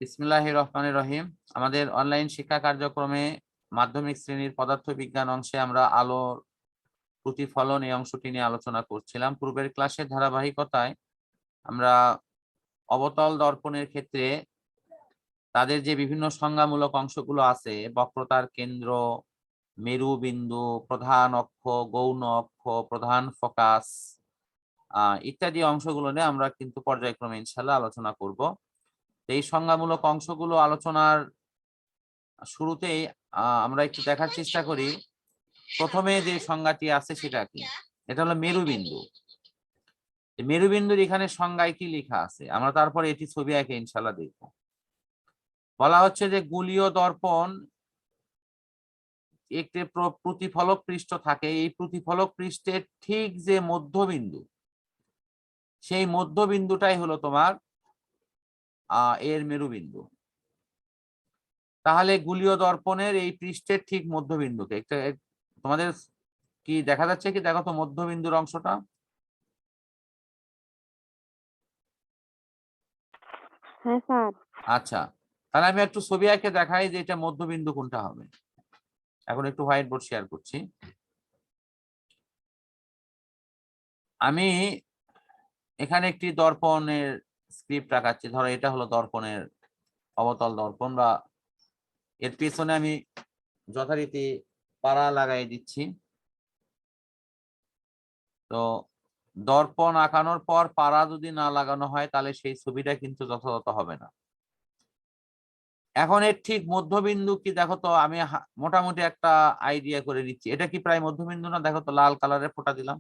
বিসমিল্লাহির রহমানির রহিম। আমাদের অনলাইন শিক্ষা কার্যক্রমে মাধ্যমিক শ্রেণীর পদার্থবিজ্ঞান অংশে আমরা আলোর প্রতিফলন এই অংশটি নিয়ে আলোচনা করছিলাম। পূর্বের ক্লাসের ধারাবাহিকতায় আমরা অবতল দর্পণের ক্ষেত্রে তাদের যে বিভিন্ন সংজ্ঞামূলক অংশগুলো আছে, বক্রতার কেন্দ্র, মেরু বিন্দু, প্রধান অক্ষ, গৌণ অক্ষ, প্রধান ফোকাস ইত্যাদি অংশগুলো নিয়ে আমরা কিন্তু পর্যায়ক্রমে ইনশাআল্লাহ আলোচনা করব। এই সংজ্ঞামূলক অংশগুলো আলোচনার শুরুতেই আমরা একটু দেখার চেষ্টা করি প্রথমে যে সংজ্ঞাটি আছে সেটা কি। এটা হলো মেরুবিন্দু। মেরুবিন্দুর এখানে সংজ্ঞায় কি লেখা আছে আমরা তারপরে এটি ছবি এঁকে ইনশাআল্লাহ দেখব। বলা হচ্ছে যে গোলীয় দর্পণ একটি প্রতিফলক পৃষ্ঠ থাকে, এই প্রতিফলক পৃষ্ঠের ঠিক যে মধ্যবিন্দু, সেই মধ্যবিন্দুটাই হলো তোমার এর মেরুবিন্দু। তাহলে গোলীয় দর্পণের এই পৃষ্ঠের ঠিক মধ্যবিন্দুকে একটা তোমাদের কি দেখা যাচ্ছে কি, দেখো তো মধ্যবিন্দুর অংশটা। হ্যাঁ স্যার। আচ্ছা, তাহলে আমি একটু ছবি এঁকে দেখাই যে এটা মধ্যবিন্দু কোনটা হবে। এখন একটু হোয়াইট বোর্ড শেয়ার করছি। আমি এখানে একটি দর্পণের স্ক্রিপ্ট রাখাচ্ছি। ধরো এটা হলো দর্পণের অবতল দর্পণ, বা এর পেছনে আমি যথারীতি পাড়া লাগাই দিচ্ছি। তো দর্পণ আঁকানোর পর পাড়া যদি না লাগানো হয় তাহলে সেই ছবিটা কিন্তু যথাযথ হবে না। এখন এর ঠিক মধ্যবিন্দু কি দেখো তো, আমি মোটামুটি একটা আইডিয়া করে নিচ্ছি। এটা কি প্রায় মধ্যবিন্দু না? দেখো তো লাল কালারের ফোঁটা দিলাম।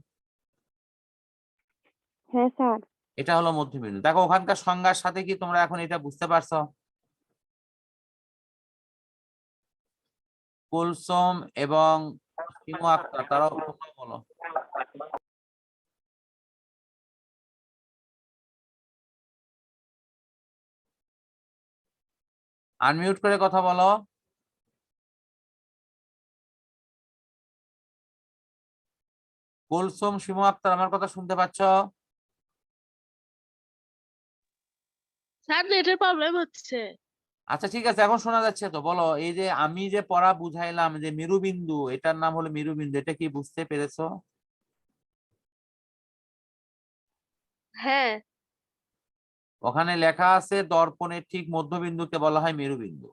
হ্যাঁ স্যার। এটা হলো মধ্যবিন্দু। দেখো ওখানকার সংজ্ঞার সাথে কি তোমরা এখন এটা বুঝতে পারছো? কুলসুম এবং শিমু আক্তার তারাও বলো। আনমিউট করে কথা বলো। কুলসুম, শিমু আক্তার আমার কথা শুনতে পাচ্ছ? স্যার নেটের প্রবলেম হচ্ছে। আচ্ছা ঠিক আছে, এখন শোনা যাচ্ছে তো। বলো, এই যে আমি যে পড়া বুঝাইলাম যে মেরুবিন্দু, এটার নাম হলো মেরুবিন্দু, এটা কি বুঝতে পেরেছো? হ্যাঁ। ওখানে লেখা আছে দর্পণের ঠিক মধ্যবিন্দুকে বলা হয় মেরুবিন্দু।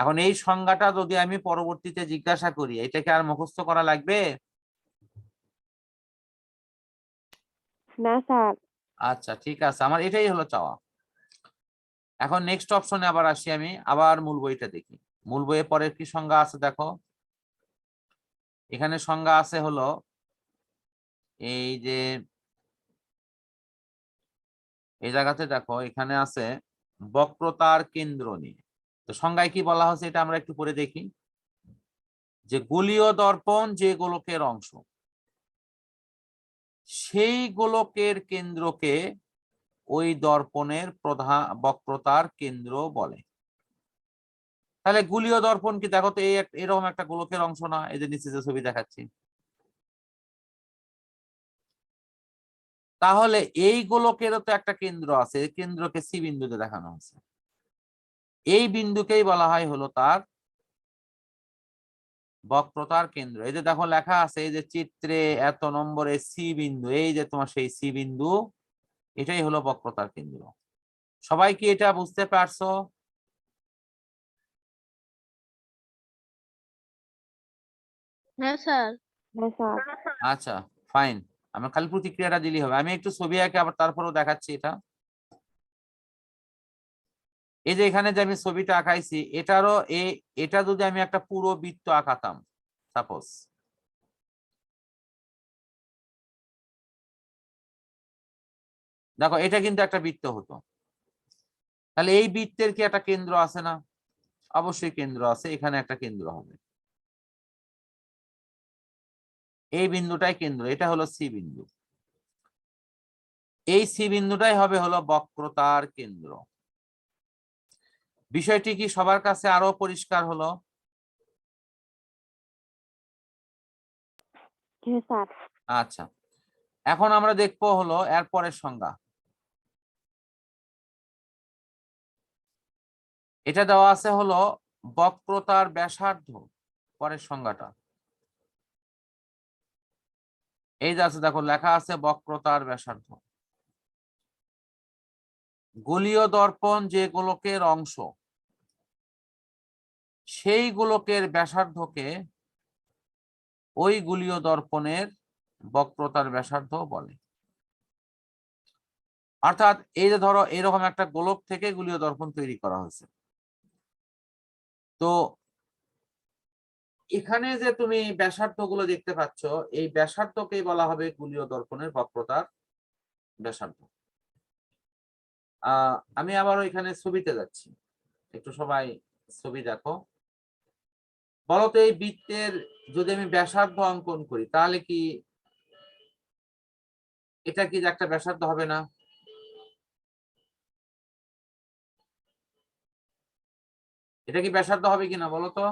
এখন এই সংজ্ঞাটা যদি আমি পরবর্তীতে জিজ্ঞাসা করি, এটাকে আর মুখস্থ করা লাগবে? না স্যার। আচ্ছা ঠিক আছে, আমার এটাই হলো চাওয়া। এখন নেক্সট অপশনে আবার আসি, আমি আবার মূল বইটা দেখি। মূল বইয়ে পরের কি সংজ্ঞা আছে দেখো। এখানে সংজ্ঞা আছে হলো এই যে এই জায়গাতে দেখো, এখানে আছে বক্রতার কেন্দ্র নিয়ে। তো সংজ্ঞায় কি বলা হচ্ছে এটা আমরা একটু পরে দেখি। যে গোলীয় দর্পণ যে গোলকের অংশ, সেই গোলকের কেন্দ্রকে ওই দর্পণের প্রধান বক্রতার কেন্দ্র বলে। তাহলে গোলীয় দর্পণ কি দেখো তো এরকম একটা গোলকের অংশ না? এই যে নিচে যে ছবি দেখাচ্ছি, তাহলে এই গোলকেরও তো একটা কেন্দ্র আছে, কেন্দ্রকে সি বিন্দুতে দেখানো হয়েছে। এই বিন্দুকেই বলা হয় হলো তার বক্রতার কেন্দ্র। এই যে দেখো লেখা আছে এই যে চিত্রে এত নম্বরে সি বিন্দু, এই যে তোমার সেই সি বিন্দু, এটাই হলো বক্রতার কেন্দ্র। সবাই কি এটা বুঝতে পারছো? হ্যাঁ স্যার। হ্যাঁ স্যার। আচ্ছা ফাইন, আমরা খালি প্রতিক্রিয়াটা দিলেই হবে। আমি একটু ছবি আঁকে আবার তারপরেও দেখাচ্ছি এটা। এই যে এখানে যে আমি ছবিটা আঁকাইছি, এটা যদি আমি একটা পুরো বৃত্ত আঁকাতাম সাপোজ, দেখো এটা কিন্তু একটা বৃত্ত হতো। তাহলে এই বৃত্তের কি একটা কেন্দ্র আছে না? অবশ্যই কেন্দ্র আছে, এখানে একটা কেন্দ্র হবে। এই বিন্দুটাই কেন্দ্র, এটা হলো সি বিন্দু। এই সি বিন্দুটাই হবে হলো বক্রতার কেন্দ্র। বিষয়টি কি সবার কাছে আরো পরিষ্কার হলো? হ্যাঁ স্যার। আচ্ছা, এখন আমরা দেখবো হলো এর পরের সংজ্ঞা। এটা দেওয়া আছে হলো বক্রতার ব্যাসার্ধ, পরের সংজ্ঞাটা এই যে আছে, দেখো লেখা আছে বক্রতার ব্যাসার্ধ। গোলীয় দর্পণ যে গোলকের অংশ, সেই গোলকের ব্যাসার্ধকে ওই গোলীয় দর্পণের বক্রতার ব্যাসার্ধ বলে। অর্থাৎ এই যে ধরো এরকম একটা গোলক থেকে গোলীয় দর্পণ তৈরি করা হয়েছে, তো এখানে যে তুমি ব্যাসার্ধ গুলো দেখতে পাচ্ছ, এই ব্যাসার্ধকেই বলা হবে গোলীয় দর্পণের বক্রতার ব্যাসার্ধ। আমি আবারও এখানে ছবিতে যাচ্ছি, একটু সবাই ছবি দেখো। বলতো এই বৃত্তের যদি আমি ব্যাসার্ধ অঙ্কন করি, তাহলে কি এটা কি একটা ব্যাসার্ধ হবে না? এটা কি ব্যাসার্ধ হবে কিনা বলো তো?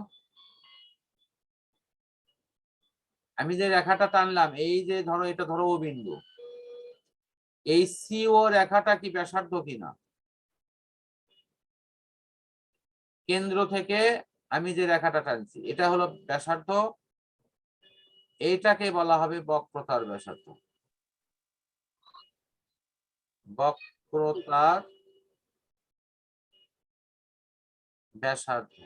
আমি যে রেখাটা টানলাম, এই যে ধরো এটা ধরো ও বিন্দু, এই সিও রেখাটা কি ব্যাসার্ধ কিনা? কেন্দ্র থেকে আমি যে রেখাটা টানছি এটা হলো ব্যাসার্ধ, এইটাকে বলা হবে বক্রতার ব্যাসার্ধ। বক্রতার ব্যাসার্ধ।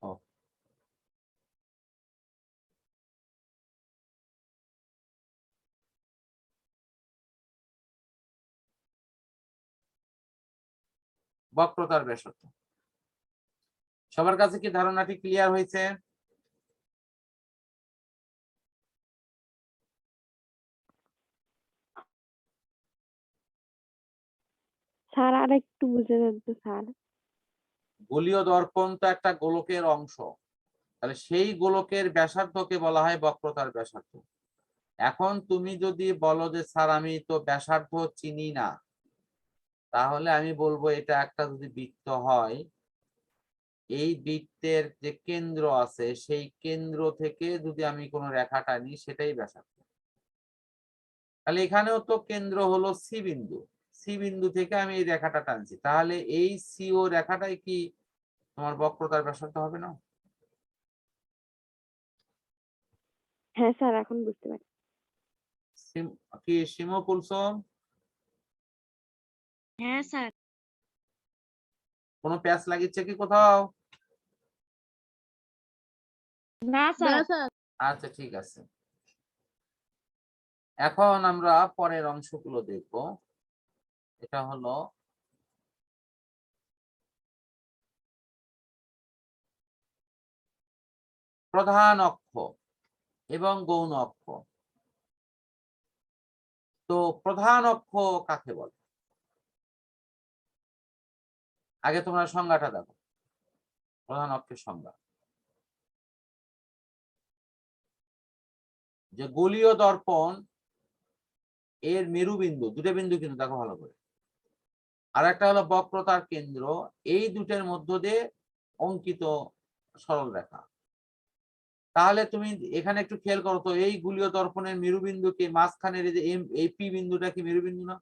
ও, বক্রতার ব্যাসার্ধ। সবার কাছে কি ধারণাটি ক্লিয়ার হয়েছে? স্যার আর একটু বুঝে দেন তো স্যার। গোলীয় দর্পণ তো একটা গোলকের অংশ, তাহলে সেই গোলকের ব্যাসার্ধকে বলা হয় বক্রতার ব্যাসার্ধ। এখন তুমি যদি বলো যে স্যার আমি তো ব্যাসার্ধ চিনি না, তাহলে আমি বলবো এটা একটা যদি বৃত্ত হয়, এই বৃত্তের যে কেন্দ্র আছে সেই কেন্দ্র থেকে যদি আমি কোনো রেখা টানি সেটাই ব্যাসার্ধ। তাহলে এখানেও তো কেন্দ্র হলো সি বিন্দু, সি বিন্দু থেকে আমি এই রেখাটা টানছি, তাহলে এই সিও রেখাটাই কি তোমার বক্রতার ব্যাসার্ধ হবে না? হ্যাঁ স্যার, এখন বুঝতে পারি। কি সিমো কুলসুম, হ্যাঁ স্যার। কোনো প্যাচ লাগিচ্ছে কি কোথাও? না স্যার। আচ্ছা ঠিক আছে, এখন আমরা পরের অংশগুলো দেখব। এটা হলো প্রধান অক্ষ এবং গৌণ অক্ষ। তো প্রধান অক্ষ কাকে বলে? আগে তোমরা সংজ্ঞাটা দেখো, প্রধান অক্ষের সংজ্ঞা যে গোলীয় দর্পণ এর মেরুবিন্দু, দুটো বিন্দু কিন্তু দেখো ভালো করে, আর একটা হলো বক্রতার কেন্দ্র, এই দুটের মধ্য দিয়ে অঙ্কিত সরল রেখা। তাহলে তুমি এখানে একটু খেয়াল করো তো, এই গোলীয় দর্পণের মেরুবিন্দুকে মাঝখানের এই যে এই পি বিন্দুটা কি মেরুবিন্দু না?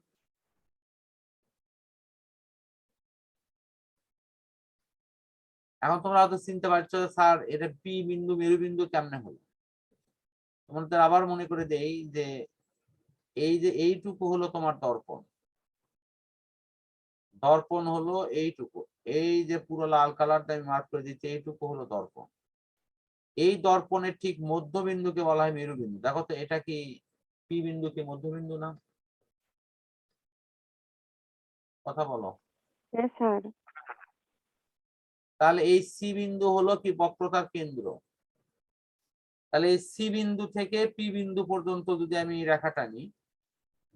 এখন তোমরা হয়তো চিনতে পারছো স্যার এটা পি বিন্দু মেরুবিন্দু কেমনে হলো। তোমাদের আবার মনে করে দেই যে এই যে এইটুকু হলো তোমার দর্পণ, দর্পণ হলো এইটুকু, এই যে পুরো লাল কালারটা আমি মার্ক করে দিচ্ছি, এইটুকু হলো দর্পণ। এই দর্পণের ঠিক মধ্যবিন্দুকে বলা হয় মেরুবিন্দু। দেখো তো এটা কি পি বিন্দু কি মধ্যবিন্দু না? কথা বলো। হ্যাঁ স্যার। তাহলে এই সি বিন্দু হলো কি বক্রতার কেন্দ্র, তাহলে এই সি বিন্দু থেকে পি বিন্দু পর্যন্ত যদি আমি রেখা টানি,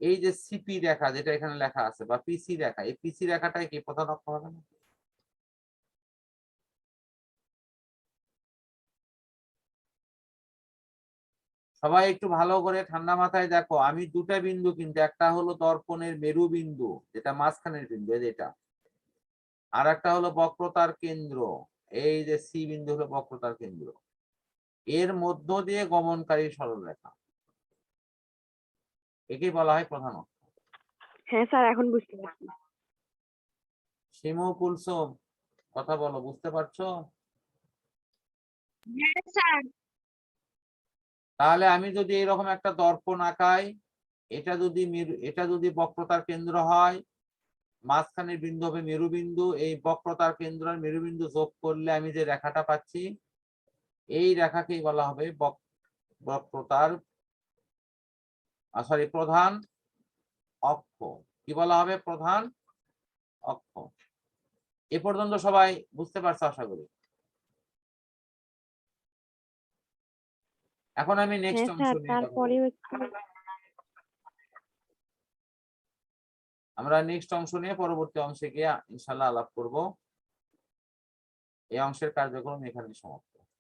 এই যে সিপি রেখা যেটা এখানে লেখা আছে বা পিসি রেখা, এই পিসি রেখাটাই কি প্রধান অক্ষ হবে না? সবাই একটু ভালো করে ঠান্ডা মাথায় দেখো, আমি দুটা বিন্দু কিন্তু, একটা হলো দর্পণের মেরু বিন্দু যেটা মাঝখানের বিন্দু যেটা, আর একটা হলো বক্রতার কেন্দ্র, এই যে সি বিন্দু হলো বক্রতার কেন্দ্র, এর মধ্য দিয়ে গমনকারী সরলরেখা। একেই বলা হয় প্রধান অক্ষ। হ্যাঁ স্যার, এখন বুঝতে পারছি। শিমু কুলসুম কথা বলো, বুঝতে পারছো? হ্যাঁ স্যার। তাহলে আমি যদি এরকম একটা দর্পণ আঁকাই, এটা যদি বক্রতার কেন্দ্র হয়, মাঝখানের বিন্দু হবে মেরুবিন্দু, এই বক্রতার কেন্দ্র আর মেরুবিন্দু যোগ করলে আমি যে রেখাটা পাচ্ছি, এই রেখাকেই বলা হবে বক্রতার প্রধান অক্ষ। কি বলা হবে? প্রধান অক্ষ। এ পর্যন্ত সবাই বুঝতে পারছো আশা করি। এখন আমি নেক্সট হ্যাঁ অংশ স্যার, নিয়ে কথা বলবো। তারপরেও আমরা নেক্সট অংশ নিয়ে পরবর্তী অংশে গিয়ে ইনশাআল্লাহ আলাপ করব। এই অংশের কার্যক্রম এখানে সমাপ্ত।